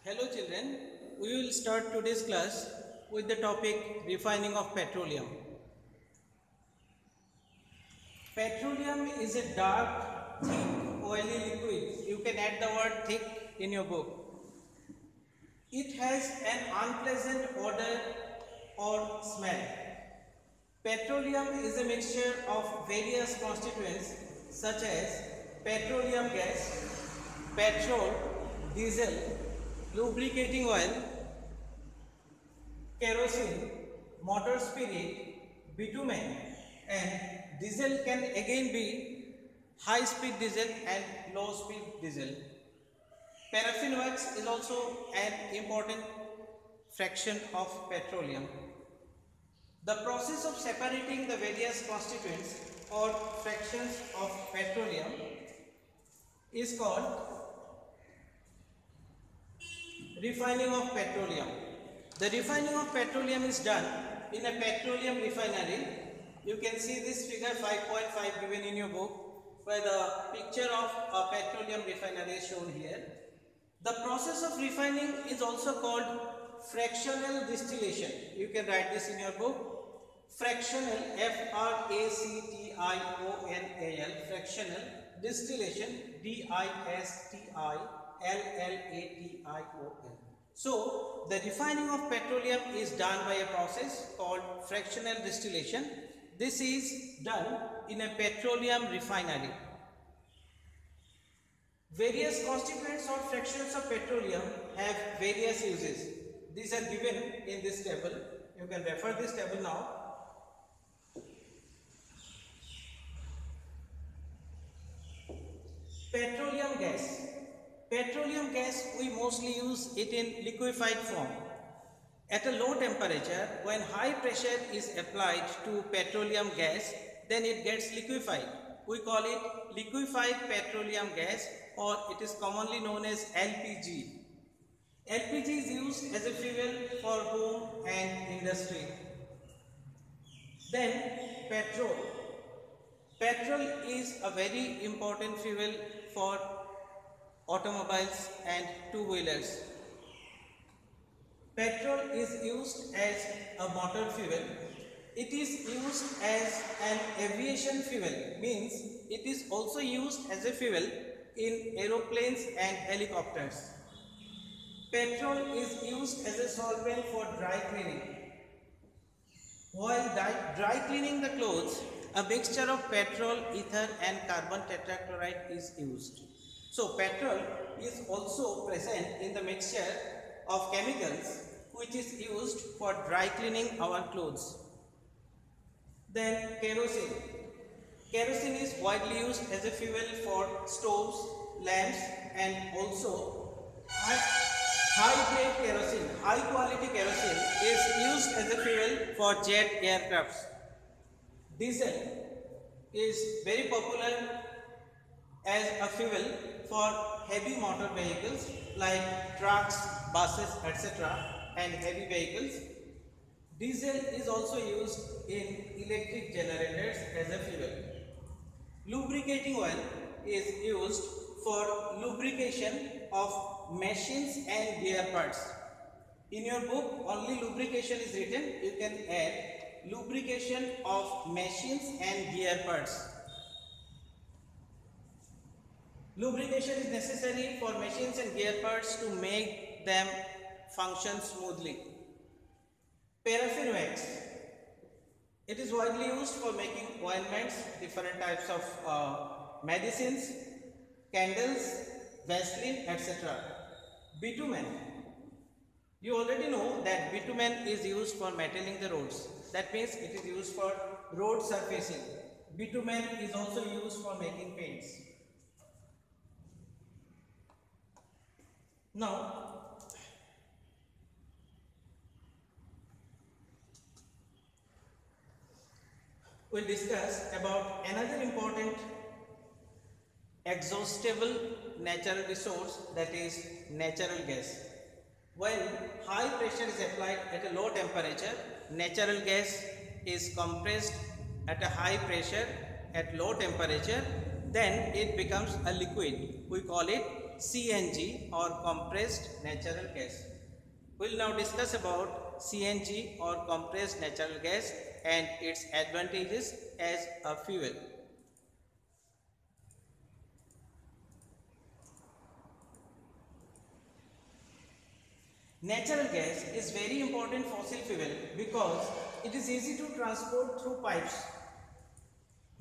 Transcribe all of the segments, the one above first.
Hello children, we will start today's class with the topic refining of petroleum. Petroleum is a dark, thick, oily liquid. You can add the word thick in your book. It has an unpleasant odor or smell. Petroleum is a mixture of various constituents such as petroleum gas, petrol, diesel, lubricating oil, kerosene, motor spirit, bitumen, and diesel can again be high speed diesel and low speed diesel. Paraffin wax is also an important fraction of petroleum. The process of separating the various constituents or fractions of petroleum is called refining of petroleum. The refining of petroleum is done in a petroleum refinery. You can see this figure 5.5 given in your book, where the picture of a petroleum refinery is shown here. The process of refining is also called fractional distillation. You can write this in your book. Fractional, F-R-A-C-T-I-O-N-A-L, fractional distillation, D-I-S-T-I-L-L-A-T-I-O-N. So, the refining of petroleum is done by a process called fractional distillation. This is done in a petroleum refinery. Various constituents or fractions of petroleum have various uses. These are given in this table. You can refer this table now. Petroleum gas. Petroleum gas, we mostly use it in liquefied form. At a low temperature, when high pressure is applied to petroleum gas, then it gets liquefied. We call it liquefied petroleum gas, or it is commonly known as LPG. LPG is used as a fuel for home and industry. Then petrol. Petrol is a very important fuel for automobiles and two-wheelers. Petrol is used as a motor fuel. It is used as an aviation fuel, means it is also used as a fuel in aeroplanes and helicopters. Petrol is used as a solvent for dry cleaning. While dry cleaning the clothes, a mixture of petrol, ether and carbon tetrachloride is used. So, petrol is also present in the mixture of chemicals which is used for dry cleaning our clothes. Then kerosene. Kerosene is widely used as a fuel for stoves, lamps and also high-grade kerosene, high-quality kerosene is used as a fuel for jet aircrafts. Diesel is very popular as a fuel for heavy motor vehicles like trucks, buses, etc. and heavy vehicles. Diesel is also used in electric generators as a fuel. Lubricating oil is used for lubrication of machines and gear parts. In your book, only lubrication is written. You can add lubrication of machines and gear parts. Lubrication is necessary for machines and gear parts to make them function smoothly. Paraffin wax. It is widely used for making ointments, different types of medicines, candles, Vaseline, etc. Bitumen. You already know that bitumen is used for metaling the roads. That means it is used for road surfacing. Bitumen is also used for making paints. Now, we'll discuss about another important exhaustible natural resource, that is natural gas. When high pressure is applied at a low temperature, natural gas is compressed at a high pressure at low temperature, then it becomes a liquid. We call it CNG or compressed natural gas. We will now discuss about CNG or compressed natural gas and its advantages as a fuel. Natural gas is very important fossil fuel because it is easy to transport through pipes.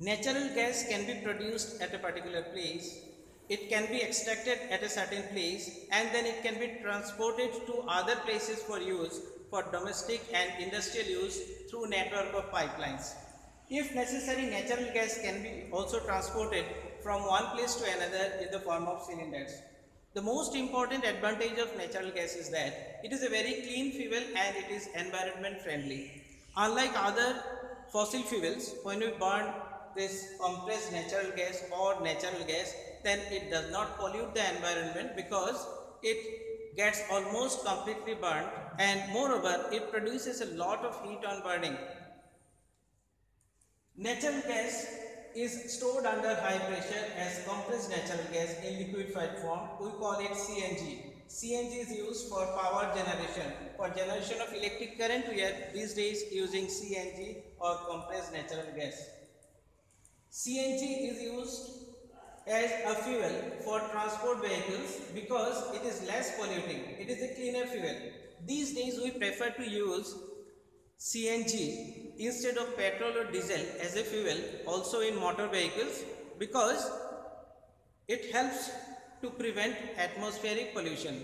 Natural gas can be produced at a particular place, it can be extracted at a certain place, and then it can be transported to other places for use for domestic and industrial use through network of pipelines. If necessary, natural gas can be also transported from one place to another in the form of cylinders. The most important advantage of natural gas is that it is a very clean fuel and it is environment friendly. Unlike other fossil fuels, when we burn this compressed natural gas or natural gas, then it does not pollute the environment because it gets almost completely burnt, and moreover it produces a lot of heat on burning. Natural gas is stored under high pressure as compressed natural gas in liquefied form. We call it CNG. CNG is used for power generation. For generation of electric current, we are these days using CNG or compressed natural gas. CNG is used as a fuel for transport vehicles because it is less polluting. It is a cleaner fuel. These days we prefer to use CNG instead of petrol or diesel as a fuel also in motor vehicles because it helps to prevent atmospheric pollution.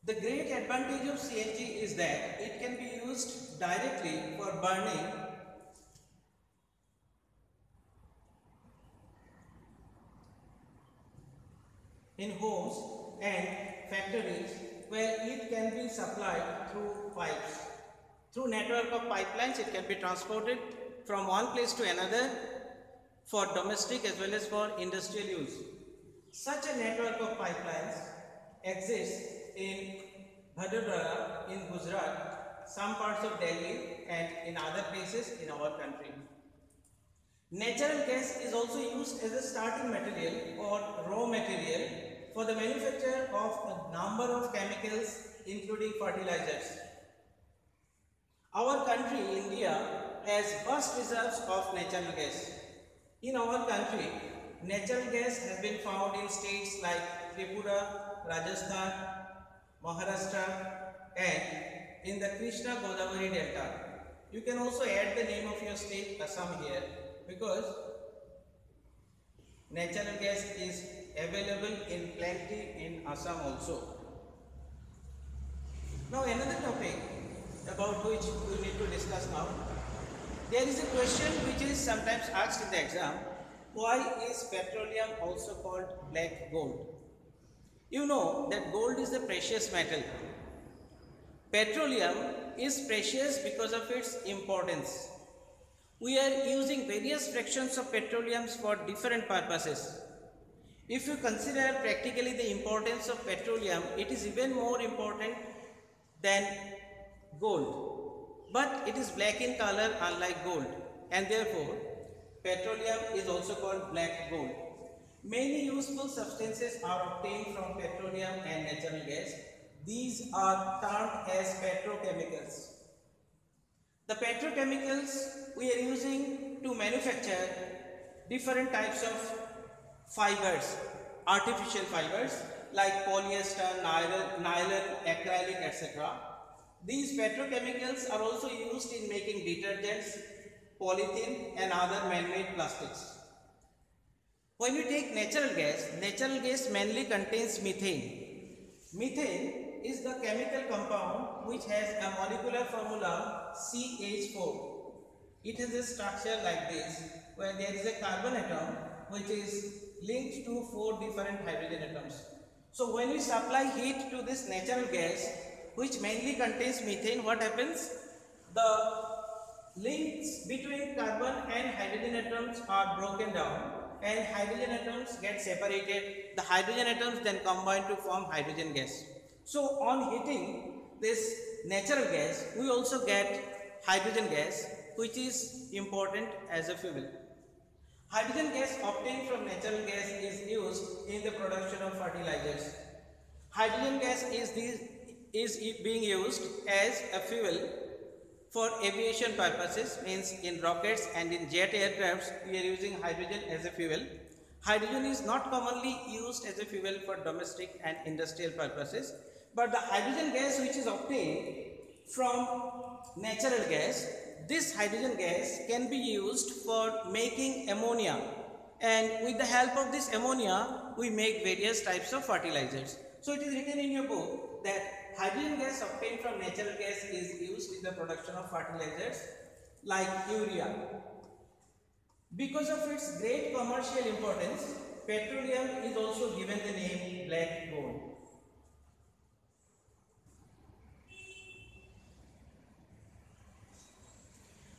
The great advantage of CNG is that it can be used directly for burning in homes and factories where it can be supplied through pipes. Through network of pipelines, it can be transported from one place to another for domestic as well as for industrial use. Such a network of pipelines exists in Vadodara in Gujarat, some parts of Delhi, and in other places in our country. Natural gas is also used as a starting material or raw material for the manufacture of a number of chemicals including fertilizers. Our country, India, has vast reserves of natural gas. In our country, natural gas has been found in states like Tripura, Rajasthan, Maharashtra, and in the Krishna Godavari Delta. You can also add the name of your state, Assam, here because natural gas is available in plenty in Assam also. Now another topic about which we need to discuss now. There is a question which is sometimes asked in the exam. Why is petroleum also called black gold? You know that gold is a precious metal. Petroleum is precious because of its importance. We are using various fractions of petroleum for different purposes. If you consider practically the importance of petroleum, it is even more important than gold. But it is black in color unlike gold, and therefore petroleum is also called black gold. Many useful substances are obtained from petroleum and natural gas. These are termed as petrochemicals. The petrochemicals we are using to manufacture different types of fibers, artificial fibers like polyester, nylon, acrylic, etc. These petrochemicals are also used in making detergents, polythene and other man-made plastics. When you take natural gas mainly contains methane. Methane is the chemical compound which has a molecular formula CH4. It has a structure like this, where there is a carbon atom which is linked to 4 different hydrogen atoms. So when we supply heat to this natural gas which mainly contains methane, what happens? The links between carbon and hydrogen atoms are broken down and hydrogen atoms get separated. The hydrogen atoms then combine to form hydrogen gas. So on heating this natural gas, we also get hydrogen gas, which is important as a fuel. Hydrogen gas obtained from natural gas is used in the production of fertilizers. Hydrogen gas is being used as a fuel for aviation purposes, means in rockets and in jet aircrafts we are using hydrogen as a fuel. Hydrogen is not commonly used as a fuel for domestic and industrial purposes, but the hydrogen gas which is obtained from natural gas, this hydrogen gas can be used for making ammonia, and with the help of this ammonia we make various types of fertilizers. So it is written in your book that hydrogen gas obtained from natural gas is used in the production of fertilizers like urea. Because of its great commercial importance, petroleum is also given the name black gold.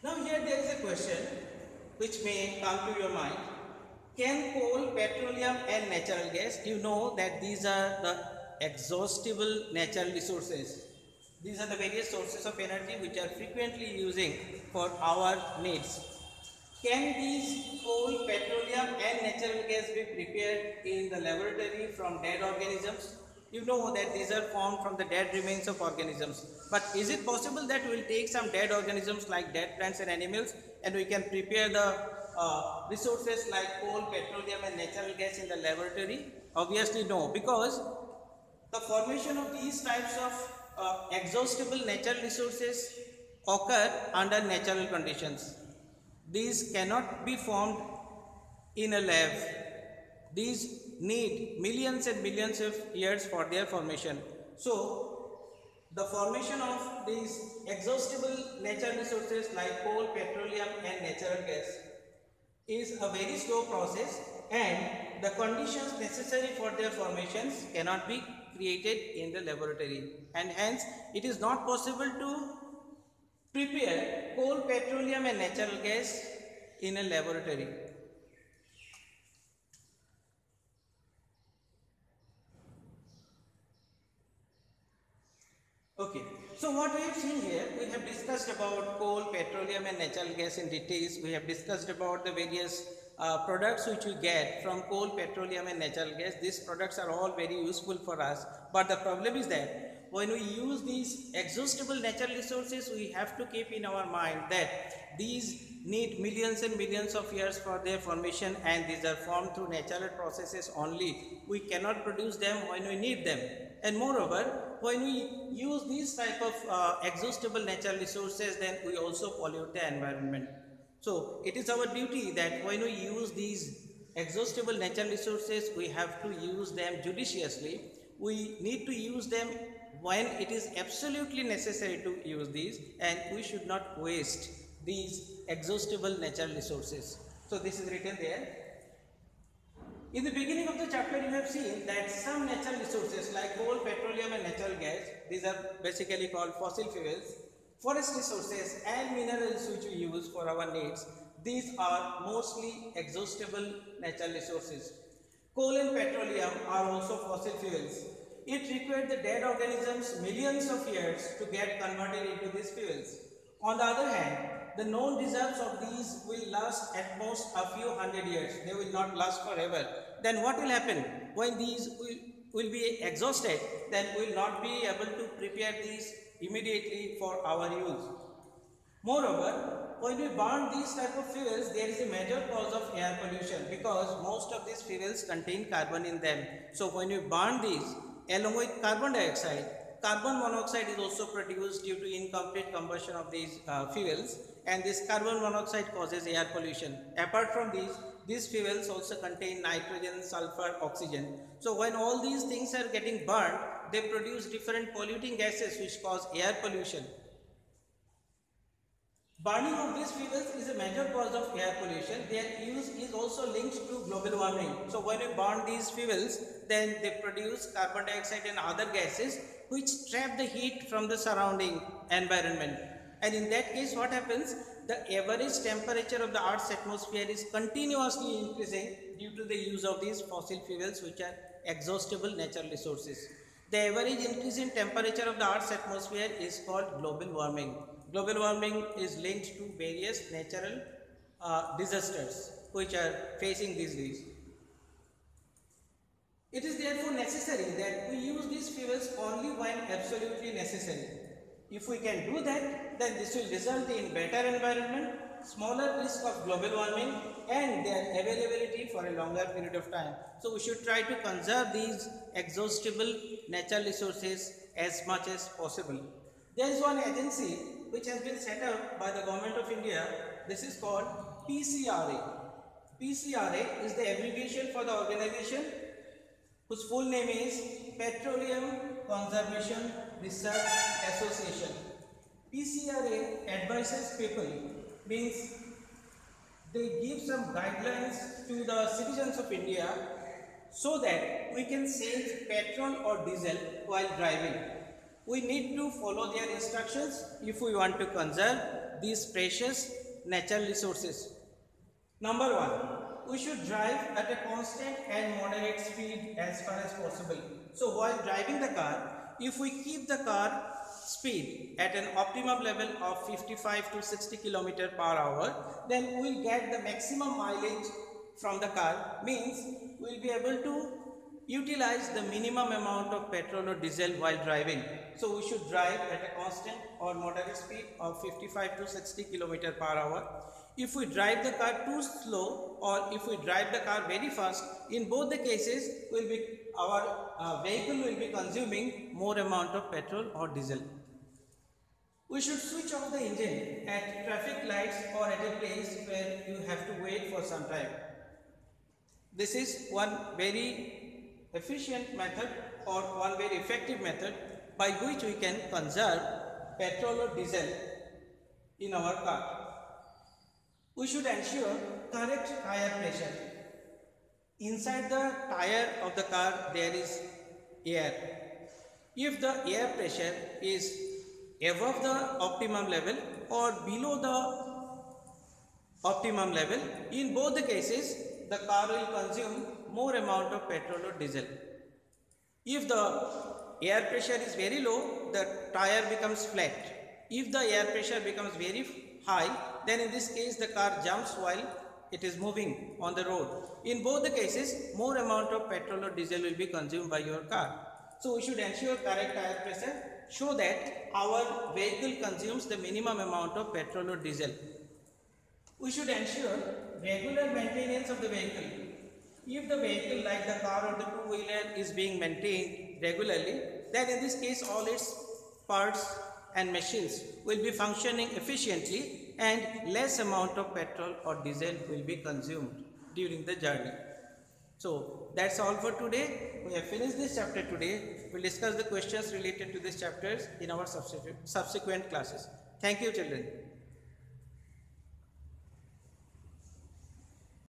Now here there is a question which may come to your mind. Can coal, petroleum and natural gas, you know that these are the exhaustible natural resources. These are the various sources of energy which are frequently using for our needs. Can these coal, petroleum and natural gas be prepared in the laboratory from dead organisms? You know that these are formed from the dead remains of organisms. But is it possible that we will take some dead organisms like dead plants and animals and we can prepare the resources like coal, petroleum and natural gas in the laboratory? Obviously no, because the formation of these types of exhaustible natural resources occur under natural conditions. These cannot be formed in a lab. These need millions and millions of years for their formation. So, the formation of these exhaustible natural resources like coal, petroleum and natural gas is a very slow process, and the conditions necessary for their formations cannot be created in the laboratory, and hence it is not possible to prepare coal, petroleum and natural gas in a laboratory. Okay, so what we have seen here, we have discussed about coal, petroleum and natural gas in details. We have discussed about the various products which we get from coal, petroleum and natural gas. These products are all very useful for us, but the problem is that when we use these exhaustible natural resources, we have to keep in our mind that these need millions and millions of years for their formation, and these are formed through natural processes only. We cannot produce them when we need them, and moreover, when we use these type of exhaustible natural resources, then we also pollute the environment. So it is our duty that when we use these exhaustible natural resources, we have to use them judiciously. We need to use them when it is absolutely necessary to use these, and we should not waste these exhaustible natural resources. So this is written there. In the beginning of the chapter, you have seen that some natural resources like coal, petroleum and natural gas, these are basically called fossil fuels, forest resources and minerals which we use for our needs, these are mostly exhaustible natural resources. Coal and petroleum are also fossil fuels. It required the dead organisms millions of years to get converted into these fuels. On the other hand, the known reserves of these will last at most a few hundred years. They will not last forever. Then what will happen? When these will be exhausted, then we will not be able to prepare these immediately for our use. Moreover, when we burn these type of fuels, there is a major cause of air pollution because most of these fuels contain carbon in them. So when we burn these along with carbon dioxide, carbon monoxide is also produced due to incomplete combustion of these fuels, and this carbon monoxide causes air pollution. Apart from these fuels also contain nitrogen, sulfur, oxygen. So when all these things are getting burned, they produce different polluting gases which cause air pollution. Burning of these fuels is a major cause of air pollution. Their use is also linked to global warming. So when we burn these fuels, then they produce carbon dioxide and other gases which trap the heat from the surrounding environment. And in that case, what happens? The average temperature of the Earth's atmosphere is continuously increasing due to the use of these fossil fuels which are exhaustible natural resources. The average increase in temperature of the Earth's atmosphere is called global warming. Global warming is linked to various natural disasters. which are facing these days. It is therefore necessary that we use these fuels only when absolutely necessary. If we can do that, then this will result in better environment, smaller risk of global warming, and their availability for a longer period of time. So we should try to conserve these exhaustible natural resources as much as possible. There is one agency which has been set up by the Government of India. This is called PCRA. PCRA is the abbreviation for the organization whose full name is Petroleum Conservation Research Association. PCRA advises people, means they give some guidelines to the citizens of India so that we can save petrol or diesel while driving. We need to follow their instructions if we want to conserve these precious natural resources. Number one, we should drive at a constant and moderate speed as far as possible. So while driving the car, if we keep the car speed at an optimum level of 55 to 60 km per hour, then we will get the maximum mileage from the car, means we will be able to utilize the minimum amount of petrol or diesel while driving. So we should drive at a constant or moderate speed of 55 to 60 km per hour. If we drive the car too slow or if we drive the car very fast, in both the cases our vehicle will be consuming more amount of petrol or diesel. We should switch off the engine at traffic lights or at a place where you have to wait for some time. This is one very efficient method or one very effective method by which we can conserve petrol or diesel in our car. We should ensure correct tire pressure. Inside the tire of the car there is air. If the air pressure is above the optimum level or below the optimum level, in both the cases the car will consume more amount of petrol or diesel. If the air pressure is very low, the tire becomes flat. If the air pressure becomes very high, then in this case the car jumps while it is moving on the road. In both the cases, more amount of petrol or diesel will be consumed by your car. So we should ensure correct tire pressure so that our vehicle consumes the minimum amount of petrol or diesel. We should ensure regular maintenance of the vehicle. If the vehicle like the car or the two-wheeler is being maintained regularly, then in this case all its parts and machines will be functioning efficiently and less amount of petrol or diesel will be consumed during the journey. So that's all for today. We have finished this chapter today. We'll discuss the questions related to these chapters in our subsequent classes. Thank you, children.